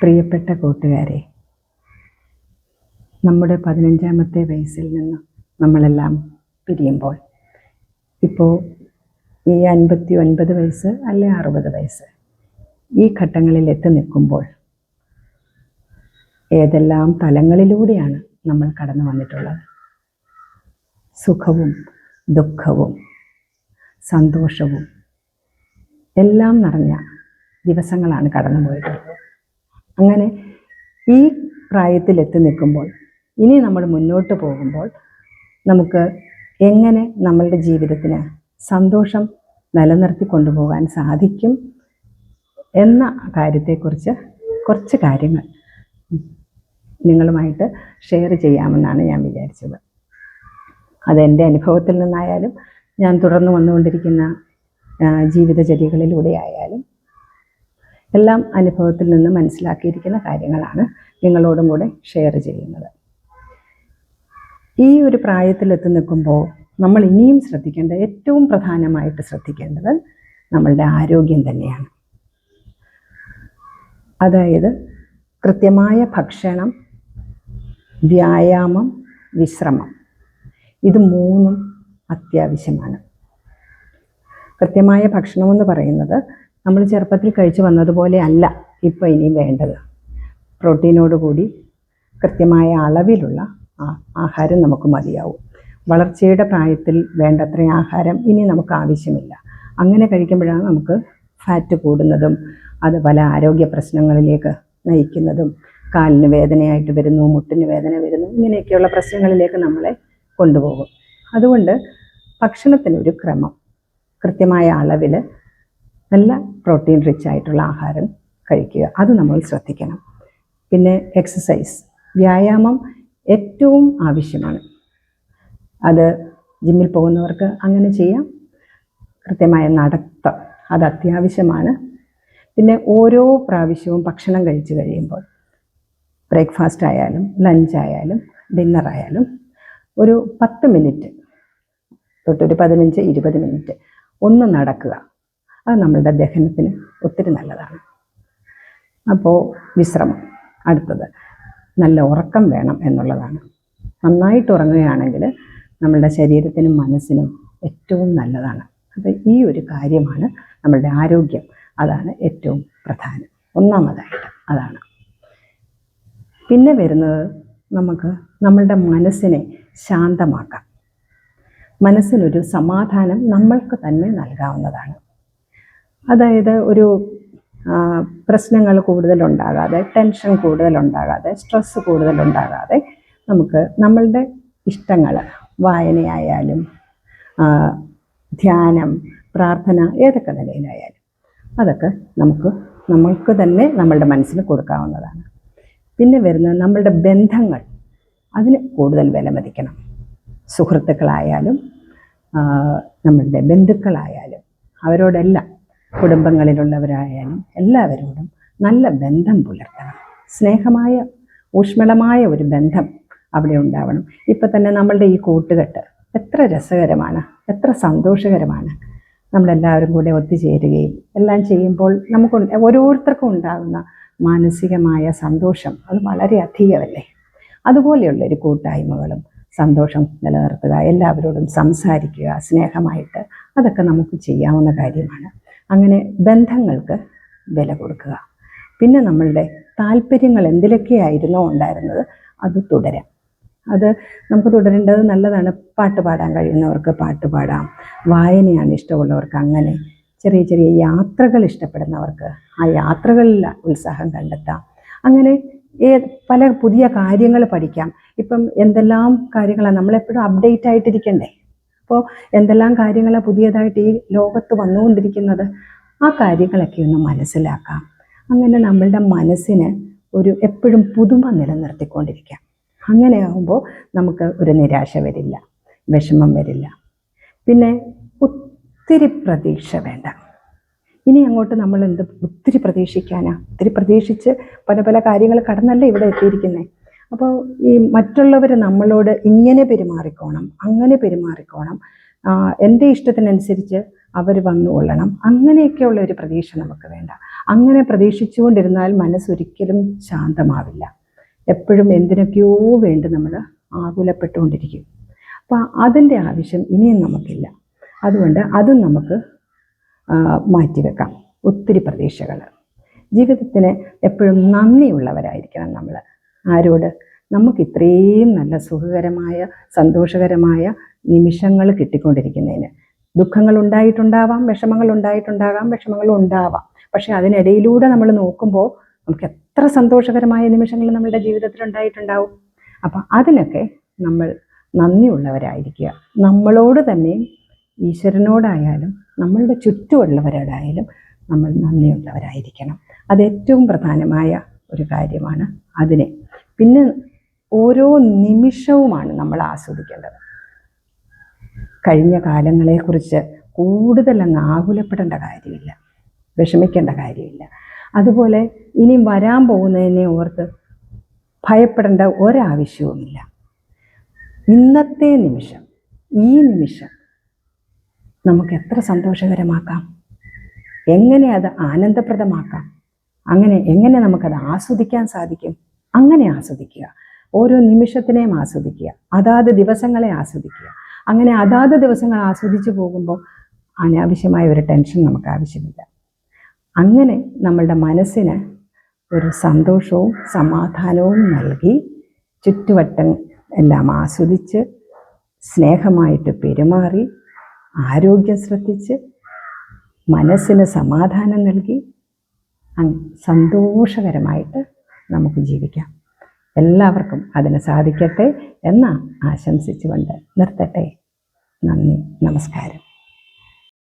പ്രിയപ്പെട്ട കൂട്ടുകാരെ, നമ്മുടെ 15ാമത്തെ വയസ്സിൽ നിന്ന് നമ്മളെല്ലാം പിരിയുമ്പോൾ ഇപ്പോൾ ഈ 59 വയസ്സ് അല്ലെ 60 വയസ്സ് ഈ ഘട്ടങ്ങളിൽ എത്തി നിൽക്കുമ്പോൾ ഏതെല്ലാം തലങ്ങളിലൂടെയാണ് നമ്മൾ കടന്നു വന്നിട്ടുള്ളത്. സുഖവും ദുഃഖവും സന്തോഷവും എല്ലാം നിറഞ്ഞ ദിവസങ്ങളാണ് കടന്നു പോയിട്ടുള്ളത്. അങ്ങനെ ഈ പ്രായത്തിൽ എത്തി നിൽക്കുമ്പോൾ ഇനി നമ്മൾ മുന്നോട്ട് പോകുമ്പോൾ നമുക്ക് എങ്ങനെ നമ്മളുടെ ജീവിതത്തിന് സന്തോഷം നിലനിർത്തി കൊണ്ടുപോകാൻ സാധിക്കും എന്ന കാര്യത്തെക്കുറിച്ച് കുറച്ച് കാര്യങ്ങൾ നിങ്ങളുമായിട്ട് ഷെയർ ചെയ്യാമെന്നാണ് ഞാൻ വിചാരിച്ചത്. അതെൻ്റെ അനുഭവത്തിൽ നിന്നായാലും ഞാൻ തുടർന്ന് വന്നുകൊണ്ടിരിക്കുന്ന ജീവിതചര്യകളിലൂടെ ആയാലും എല്ലാം അനുഭവത്തിൽ നിന്ന് മനസ്സിലാക്കിയിരിക്കുന്ന കാര്യങ്ങളാണ് നിങ്ങളോടും കൂടെ ഷെയർ ചെയ്യുന്നത്. ഈ ഒരു പ്രായത്തിലെത്തി നിൽക്കുമ്പോൾ നമ്മൾ ഇനിയും ശ്രദ്ധിക്കേണ്ട, ഏറ്റവും പ്രധാനമായിട്ട് ശ്രദ്ധിക്കേണ്ടത് നമ്മളുടെ ആരോഗ്യം തന്നെയാണ്. അതായത് കൃത്യമായ ഭക്ഷണം, വ്യായാമം, വിശ്രമം, ഇത് മൂന്നും അത്യാവശ്യമാണ്. കൃത്യമായ ഭക്ഷണമെന്ന് പറയുന്നത് നമ്മൾ ചെറുപ്പത്തിൽ കഴിച്ചു വന്നതുപോലെ അല്ല ഇപ്പോൾ ഇനിയും വേണ്ടത്. പ്രോട്ടീനോട് കൂടി കൃത്യമായ അളവിലുള്ള ആഹാരം നമുക്ക് മതിയാവും. വളർച്ചയുടെ പ്രായത്തിൽ വേണ്ടത്ര ആഹാരം ഇനി നമുക്ക് ആവശ്യമില്ല. അങ്ങനെ കഴിക്കുമ്പോഴാണ് നമുക്ക് ഫാറ്റ് കൂടുന്നതും അത് പല ആരോഗ്യ പ്രശ്നങ്ങളിലേക്ക് നയിക്കുന്നതും. കാലിന് വേദനയായിട്ട് വരുന്നു, മുട്ടിന് വേദന വരുന്നു, ഇങ്ങനെയൊക്കെയുള്ള പ്രശ്നങ്ങളിലേക്ക് നമ്മളെ കൊണ്ടുപോകും. അതുകൊണ്ട് ഭക്ഷണത്തിനൊരു ക്രമം, കൃത്യമായ അളവിൽ നല്ല പ്രോട്ടീൻ റിച്ച് ആയിട്ടുള്ള ആഹാരം കഴിക്കുക, അത് നമ്മൾ ശ്രദ്ധിക്കണം. പിന്നെ എക്സസൈസ്, വ്യായാമം ഏറ്റവും ആവശ്യമാണ്. അത് ജിമ്മിൽ പോകുന്നവർക്ക് അങ്ങനെ ചെയ്യാം. കൃത്യമായ നടത്തം അത് അത്യാവശ്യമാണ്. പിന്നെ ഓരോ പ്രാവശ്യവും ഭക്ഷണം കഴിച്ചു കഴിയുമ്പോൾ, ബ്രേക്ക്ഫാസ്റ്റ് ആയാലും ലഞ്ച് ആയാലും ഡിന്നർ ആയാലും ഒരു 10 മിനിറ്റ് തൊട്ടൊരു 15-20 മിനിറ്റ് ഒന്ന് നടക്കുക. അത് നമ്മളുടെ ദഹനത്തിന് ഒത്തിരി നല്ലതാണ്. അപ്പോൾ വിശ്രമം, അടുത്തത് നല്ല ഉറക്കം വേണം എന്നുള്ളതാണ്. നന്നായിട്ട് ഉറങ്ങുകയാണെങ്കിൽ നമ്മളുടെ ശരീരത്തിനും മനസ്സിനും ഏറ്റവും നല്ലതാണ്. അപ്പോൾ ഈ ഒരു കാര്യമാണ് നമ്മളുടെ ആരോഗ്യം, അതാണ് ഏറ്റവും പ്രധാനം. ഒന്നാമതായിട്ട് അതാണ്. പിന്നെ വരുന്നത് നമുക്ക് നമ്മളുടെ മനസ്സിനെ ശാന്തമാക്കാം. മനസ്സിനൊരു സമാധാനം നമ്മൾക്ക് തന്നെ നൽകാവുന്നതാണ്. അതായത് ഒരു പ്രശ്നങ്ങൾ കൂടുതലുണ്ടാകാതെ, ടെൻഷൻ കൂടുതലുണ്ടാകാതെ, സ്ട്രെസ്സ് കൂടുതലുണ്ടാകാതെ നമുക്ക് നമ്മളുടെ ഇഷ്ടങ്ങൾ, വായനയായാലും ധ്യാനം, പ്രാർത്ഥന, ഏതൊക്കെ നിലയിലായാലും അതൊക്കെ നമ്മൾക്ക് തന്നെ നമ്മളുടെ മനസ്സിന് കൊടുക്കാവുന്നതാണ്. പിന്നെ വരുന്നത് നമ്മളുടെ ബന്ധങ്ങൾ, അതിന് കൂടുതൽ വിലമതിക്കണം. സുഹൃത്തുക്കളായാലും നമ്മളുടെ ബന്ധുക്കളായാലും അവരോടെല്ലാം, കുടുംബങ്ങളിലുള്ളവരായാലും എല്ലാവരോടും നല്ല ബന്ധം പുലർത്തണം. സ്നേഹമായ ഊഷ്മളമായ ഒരു ബന്ധം അവിടെ ഉണ്ടാവണം. ഇപ്പം തന്നെ നമ്മളുടെ ഈ കൂട്ടുകെട്ട് എത്ര രസകരമാണ്, എത്ര സന്തോഷകരമാണ്. നമ്മളെല്ലാവരും കൂടെ ഒത്തുചേരുകയും എല്ലാം ചെയ്യുമ്പോൾ നമുക്ക് ഓരോരുത്തർക്കും ഉണ്ടാകുന്ന മാനസികമായ സന്തോഷം അത് വളരെ അധികമല്ലേ. അതുപോലെയുള്ളൊരു കൂട്ടായ്മകളും സന്തോഷം നിലനിർത്തുക, എല്ലാവരോടും സംസാരിക്കുക സ്നേഹമായിട്ട്, അതൊക്കെ നമുക്ക് ചെയ്യാവുന്ന കാര്യമാണ്. അങ്ങനെ ബന്ധങ്ങൾക്ക് വില കൊടുക്കുക. പിന്നെ നമ്മളുടെ താല്പര്യങ്ങൾ എന്തിലൊക്കെയായിരുന്നോ ഉണ്ടായിരുന്നത് അത് തുടരാം. അത് നമുക്ക് തുടരേണ്ടത് നല്ലതാണ്. പാട്ട് പാടാൻ കഴിയുന്നവർക്ക് പാട്ട് പാടാം, വായനയാണ് ഇഷ്ടമുള്ളവർക്ക് അങ്ങനെ, ചെറിയ ചെറിയ യാത്രകൾ ഇഷ്ടപ്പെടുന്നവർക്ക് ആ യാത്രകളിൽ ഉത്സാഹം കണ്ടെത്താം. അങ്ങനെ പല പുതിയ കാര്യങ്ങൾ പഠിക്കാം. ഇപ്പം എന്തെല്ലാം കാര്യങ്ങളാണ്, നമ്മളെപ്പോഴും അപ്ഡേറ്റ് ആയിട്ടിരിക്കണ്ടേ. അപ്പോൾ എന്തെല്ലാം കാര്യങ്ങളാണ് പുതിയതായിട്ട് ഈ ലോകത്ത് വന്നുകൊണ്ടിരിക്കുന്നത്, ആ കാര്യങ്ങളൊക്കെ ഒന്ന് മനസ്സിലാക്കാം. അങ്ങനെ നമ്മളുടെ മനസ്സിന് എപ്പോഴും പുതുമ നിലനിർത്തിക്കൊണ്ടിരിക്കാം. അങ്ങനെയാകുമ്പോൾ നമുക്ക് ഒരു നിരാശ വരില്ല, വിഷമം വരില്ല. പിന്നെ ഒത്തിരി പ്രതീക്ഷ വേണ്ട. ഇനി അങ്ങോട്ട് നമ്മൾ ഒത്തിരി പ്രതീക്ഷിക്കാനാ? ഒത്തിരി പ്രതീക്ഷിച്ച് പല പല കാര്യങ്ങൾ കടന്നല്ലേ ഇവിടെ എത്തിയിരിക്കുന്നത്. അപ്പോൾ ഈ മറ്റുള്ളവർ നമ്മളോട് ഇങ്ങനെ പെരുമാറിക്കോണം, അങ്ങനെ പെരുമാറിക്കോണം, എൻ്റെ ഇഷ്ടത്തിനനുസരിച്ച് അവർ വന്നുകൊള്ളണം, അങ്ങനെയൊക്കെയുള്ള ഒരു പ്രതീക്ഷ നമുക്ക് വേണ്ട. അങ്ങനെ പ്രതീക്ഷിച്ചുകൊണ്ടിരുന്നാൽ മനസ്സൊരിക്കലും ശാന്തമാവില്ല. എപ്പോഴും എന്തിനൊക്കെയോ വേണ്ടി നമ്മൾ ആകുലപ്പെട്ടുകൊണ്ടിരിക്കും. അപ്പോൾ അതിൻ്റെ ആവശ്യം ഇനിയും നമുക്കില്ല. അതുകൊണ്ട് അതും നമുക്ക് മാറ്റിവെക്കാം. ഒത്തിരി പ്രതീക്ഷകൾ. ജീവിതത്തിന് എപ്പോഴും നന്ദിയുള്ളവരായിരിക്കണം നമ്മൾ. ആരോട്? നമുക്ക് ഇത്രയും നല്ല സുഖകരമായ സന്തോഷകരമായ നിമിഷങ്ങൾ കിട്ടിക്കൊണ്ടിരിക്കുന്നതിന്. ദുഃഖങ്ങൾ ഉണ്ടായിട്ടുണ്ടാവാം, വിഷമങ്ങൾ ഉണ്ടായിട്ടുണ്ടാകാം, വിഷമങ്ങളും ഉണ്ടാവാം. പക്ഷെ അതിനിടയിലൂടെ നമ്മൾ നോക്കുമ്പോൾ നമുക്ക് എത്ര സന്തോഷകരമായ നിമിഷങ്ങൾ നമ്മളുടെ ജീവിതത്തിൽ ഉണ്ടായിട്ടുണ്ടാവും. അപ്പം അതിനൊക്കെ നമ്മൾ നന്ദിയുള്ളവരായിരിക്കുക. നമ്മളോട് തന്നെ, ഈശ്വരനോടായാലും നമ്മളുടെ ചുറ്റുമുള്ളവരോടായാലും നമ്മൾ നന്ദിയുള്ളവരായിരിക്കണം. അത് ഏറ്റവും പ്രധാനമായ ഒരു കാര്യമാണ്. അതിനെ പിന്നെ ഓരോ നിമിഷവുമാണ് നമ്മൾ ആസ്വദിക്കേണ്ടത്. കഴിഞ്ഞ കാലങ്ങളെക്കുറിച്ച് കൂടുതൽ അങ്ങ് ആകുലപ്പെടേണ്ട കാര്യമില്ല, വിഷമിക്കേണ്ട കാര്യമില്ല. അതുപോലെ ഇനി വരാൻ പോകുന്നതിനെ ഓർത്ത് ഭയപ്പെടേണ്ട ഒരാവശ്യവുമില്ല. ഇന്നത്തെ നിമിഷം, ഈ നിമിഷം നമുക്ക് എത്ര സന്തോഷകരമാക്കാം, എങ്ങനെ അത് ആനന്ദപ്രദമാക്കാം, എങ്ങനെ നമുക്കത് ആസ്വദിക്കാൻ സാധിക്കും, അങ്ങനെ ആസ്വദിക്കുക. ഓരോ നിമിഷത്തിനെയും ആസ്വദിക്കുക, അതാത് ദിവസങ്ങളെ ആസ്വദിക്കുക. അങ്ങനെ അതാത് ദിവസങ്ങൾ ആസ്വദിച്ചു പോകുമ്പോൾ അനാവശ്യമായ ഒരു ടെൻഷൻ നമുക്ക് ആവശ്യമില്ല. അങ്ങനെ നമ്മളുടെ മനസ്സിന് ഒരു സന്തോഷവും സമാധാനവും നൽകി ചുറ്റുവട്ടം എല്ലാം ആസ്വദിച്ച് സ്നേഹമായിട്ട് പെരുമാറി ആരോഗ്യം ശ്രദ്ധിച്ച് മനസ്സിന് സമാധാനം നൽകി സന്തോഷകരമായിട്ട് നമുക്ക് ജീവിക്കാം. എല്ലാവർക്കും അതിന് സാധിക്കട്ടെ എന്ന് ആശംസിച്ചുകൊണ്ട് നിർത്തട്ടെ. നന്ദി, നമസ്കാരം.